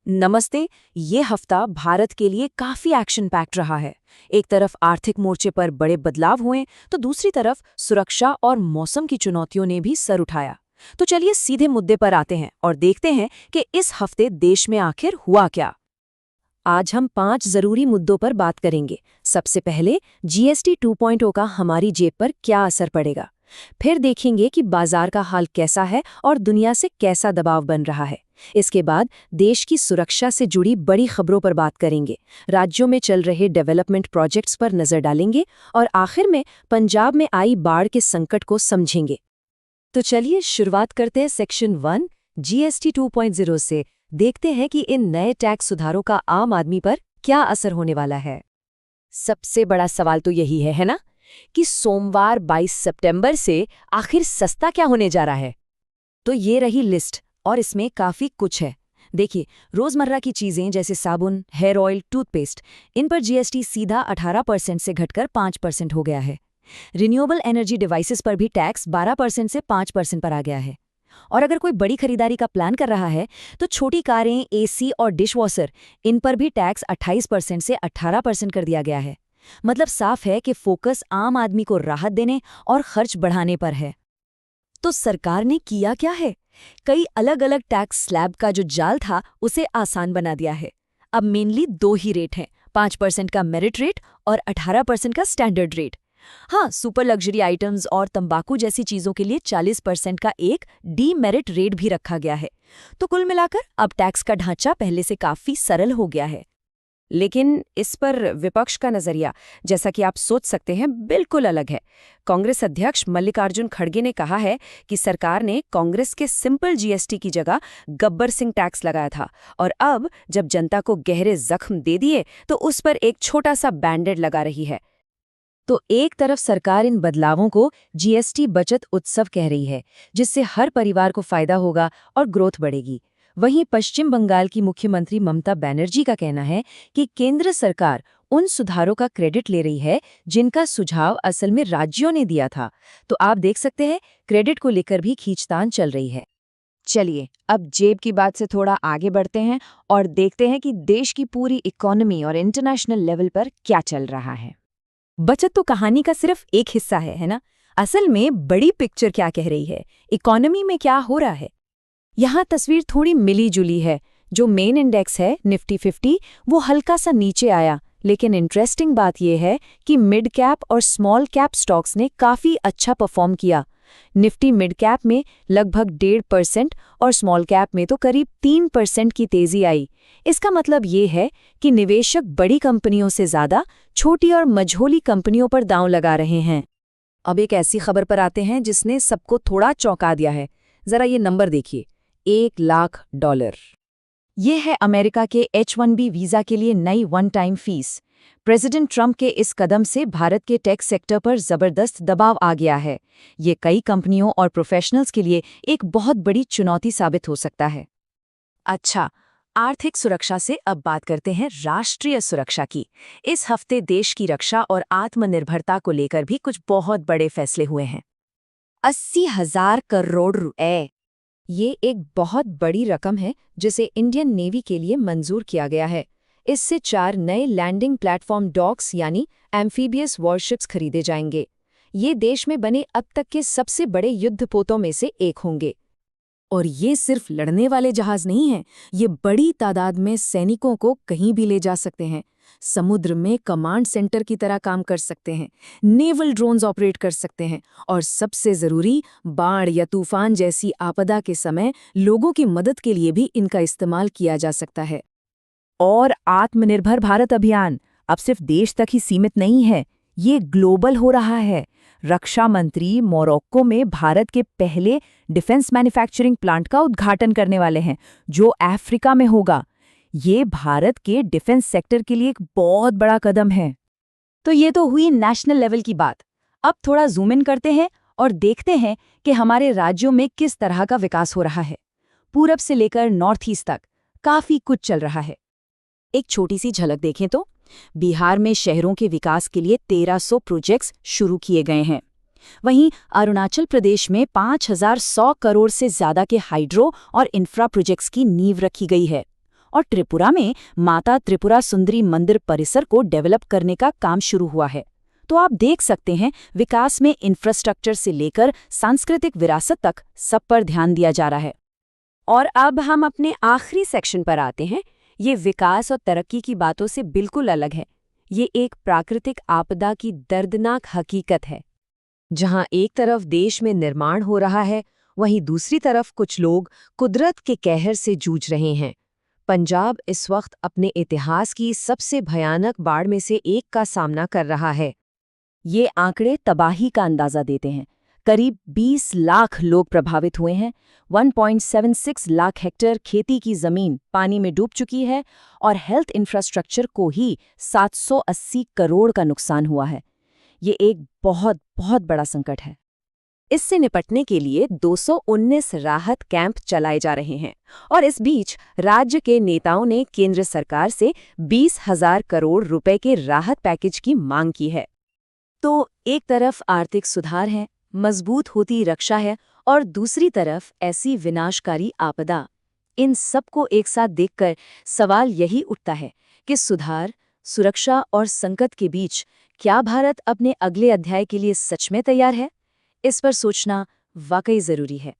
नमस्ते। ये हफ्ता भारत के लिए काफी एक्शन पैक्ड रहा है। एक तरफ आर्थिक मोर्चे पर बड़े बदलाव हुए तो दूसरी तरफ सुरक्षा और मौसम की चुनौतियों ने भी सर उठाया। तो चलिए सीधे मुद्दे पर आते हैं और देखते हैं कि इस हफ्ते देश में आखिर हुआ क्या। आज हम 5 जरूरी मुद्दों पर बात करेंगे। सबसे पहले जीएसटी 2.0 का हमारी जेब पर क्या असर पड़ेगा। फिर देखेंगे कि बाजार का हाल कैसा है और दुनिया से कैसा दबाव बन रहा है। इसके बाद देश की सुरक्षा से जुड़ी बड़ी खबरों पर बात करेंगे, राज्यों में चल रहे डेवलपमेंट प्रोजेक्ट्स पर नजर डालेंगे और आखिर में पंजाब में आई बाढ़ के संकट को समझेंगे। तो चलिए शुरुआत करते हैं सेक्शन 1 जीएसटी 2.0 से। देखते हैं कि इन नए टैक्स सुधारों का आम आदमी पर क्या असर होने वाला है। सबसे बड़ा सवाल तो यही है ना, कि सोमवार 22 सितंबर से आखिर सस्ता क्या होने जा रहा है। तो ये रही लिस्ट और इसमें काफी कुछ है। देखिए, रोजमर्रा की चीजें जैसे साबुन, हेयर ऑयल, टूथपेस्ट, इन पर जीएसटी सीधा 18% से घटकर 5% हो गया है। रिन्यूएबल एनर्जी डिवाइसेस पर भी टैक्स 12% से 5% पर आ गया है। और अगर कोई बड़ी खरीदारी का प्लान कर रहा है तो छोटी कारें, एसी और डिशवॉशर, इन पर भी टैक्स 28% से 18% कर दिया गया है। मतलब साफ है कि फोकस आम आदमी को राहत देने और खर्च बढ़ाने पर है। तो सरकार ने किया क्या है? कई अलग अलग टैक्स स्लैब का जो जाल था उसे आसान बना दिया है। अब मेनली 2 ही रेट हैं, 5% का मेरिट रेट और 18% का स्टैंडर्ड रेट। हाँ, सुपर लग्जरी आइटम्स और तंबाकू जैसी चीजों के लिए 40% का एक डीमेरिट रेट भी रखा गया है। तो कुल मिलाकर अब टैक्स का ढांचा पहले से काफी सरल हो गया है। लेकिन इस पर विपक्ष का नजरिया, जैसा कि आप सोच सकते हैं, बिल्कुल अलग है। कांग्रेस अध्यक्ष मल्लिकार्जुन खड़गे ने कहा है कि सरकार ने कांग्रेस के सिंपल जीएसटी की जगह गब्बर सिंह टैक्स लगाया था और अब जब जनता को गहरे जख्म दे दिए तो उस पर एक छोटा सा बैंडेड लगा रही है। तो एक तरफ सरकार इन बदलावों को जीएसटी बचत उत्सव कह रही है, जिससे हर परिवार को फायदा होगा और ग्रोथ बढ़ेगी। वहीं पश्चिम बंगाल की मुख्यमंत्री ममता बनर्जी का कहना है कि केंद्र सरकार उन सुधारों का क्रेडिट ले रही है जिनका सुझाव असल में राज्यों ने दिया था। तो आप देख सकते हैं, क्रेडिट को लेकर भी खींचतान चल रही है। चलिए अब जेब की बात से थोड़ा आगे बढ़ते हैं और देखते हैं कि देश की पूरी इकोनॉमी और इंटरनेशनल लेवल पर क्या चल रहा है। बचत तो कहानी का सिर्फ एक हिस्सा है ना? असल में बड़ी पिक्चर क्या कह रही है, इकोनॉमी में क्या हो रहा है। यहाँ तस्वीर थोड़ी मिली जुली है। जो मेन इंडेक्स है निफ्टी 50, वो हल्का सा नीचे आया, लेकिन इंटरेस्टिंग बात यह है कि मिड कैप और स्मॉल कैप स्टॉक्स ने काफी अच्छा परफॉर्म किया। निफ्टी मिड कैप में लगभग 1.5% और स्मॉल कैप में तो करीब 3% की तेजी आई। इसका मतलब ये है कि निवेशक बड़ी कंपनियों से ज्यादा छोटी और मझोली कंपनियों पर दांव लगा रहे हैं। अब एक ऐसी खबर पर आते हैं जिसने सबको थोड़ा चौंका दिया है। जरा ये नंबर देखिए, $1,00,000। ये है अमेरिका के H-1B वीजा के लिए नई one time fees. President Trump के इस कदम से भारत के टेक सेक्टर पर जबरदस्त दबाव आ गया है। ये कई कंपनियों और प्रोफेशनल्स के लिए एक बहुत बड़ी चुनौती साबित हो सकता है। अच्छा, आर्थिक सुरक्षा से अब बात करते हैं राष्ट्रीय सुरक्षा की। इस हफ्ते देश की रक्षा और आत्मनिर्भरता को लेकर भी कुछ बहुत बड़े फैसले हुए हैं। 80,000 करोड़ रुपए, ये एक बहुत बड़ी रकम है जिसे इंडियन नेवी के लिए मंजूर किया गया है। इससे 4 नए लैंडिंग प्लेटफॉर्म डॉक्स यानी एम्फीबियस वॉरशिप्स खरीदे जाएंगे। ये देश में बने अब तक के सबसे बड़े युद्धपोतों में से एक होंगे। और ये सिर्फ लड़ने वाले जहाज नहीं हैं, ये बड़ी तादाद में सैनिकों को कहीं भी ले जा सकते हैं। समुद्र में कमांड सेंटर की तरह काम कर सकते हैं, नेवल ड्रोन्स ऑपरेट कर सकते हैं और सबसे ज़रूरी, बाढ़ या तूफान जैसी आपदा के समय लोगों की मदद के लिए भी इनका इस्तेमाल किया जा सकता है। और आत्मनिर्भर भारत अभियान अब सिर्फ देश तक ही सीमित नहीं है, ये ग्लोबल हो रहा है। रक्षा मंत्री मोरक्को में भारत के पहले डिफेंस मैन्युफैक्चरिंग प्लांट का उद्घाटन करने वाले हैं, जो अफ्रीका में होगा। ये भारत के डिफेंस सेक्टर के लिए एक बहुत बड़ा कदम है। तो ये तो हुई नेशनल लेवल की बात। अब थोड़ा जूम इन करते हैं और देखते हैं कि हमारे राज्यों में किस तरह का विकास हो रहा है। पूरब से लेकर नॉर्थ ईस्ट तक काफी कुछ चल रहा है। एक छोटी सी झलक देखें तो बिहार में शहरों के विकास के लिए 1300 प्रोजेक्ट्स शुरू किए गए हैं। वहीं अरुणाचल प्रदेश में 5100 करोड़ से ज्यादा के हाइड्रो और इंफ्रा प्रोजेक्ट्स की नींव रखी गई है। और त्रिपुरा में माता त्रिपुरा सुंदरी मंदिर परिसर को डेवलप करने का काम शुरू हुआ है। तो आप देख सकते हैं, विकास में इंफ्रास्ट्रक्चर से लेकर सांस्कृतिक विरासत तक सब पर ध्यान दिया जा रहा है। और अब हम अपने आखिरी सेक्शन पर आते हैं। ये विकास और तरक्की की बातों से बिल्कुल अलग है। ये एक प्राकृतिक आपदा की दर्दनाक हकीकत है। जहां एक तरफ देश में निर्माण हो रहा है, वहीं दूसरी तरफ कुछ लोग कुदरत के कहर से जूझ रहे हैं। पंजाब इस वक्त अपने इतिहास की सबसे भयानक बाढ़ में से एक का सामना कर रहा है। ये आंकड़े तबाही का अंदाजा देते हैं। करीब 20 लाख लोग प्रभावित हुए हैं, 1.76 लाख हेक्टेयर खेती की जमीन पानी में डूब चुकी है और हेल्थ इंफ्रास्ट्रक्चर को ही 780 करोड़ का नुकसान हुआ है। ये एक बहुत बहुत बड़ा संकट है। इससे निपटने के लिए 219 राहत कैंप चलाए जा रहे हैं और इस बीच राज्य के नेताओं ने केंद्र सरकार से 20,000 करोड़ रुपए के राहत पैकेज की मांग की है। तो एक तरफ आर्थिक सुधार है, मजबूत होती रक्षा है, और दूसरी तरफ ऐसी विनाशकारी आपदा। इन सबको एक साथ देखकर सवाल यही उठता है कि सुधार, सुरक्षा और संकट के बीच क्या भारत अपने अगले अध्याय के लिए सच में तैयार है? इस पर सोचना वाकई जरूरी है।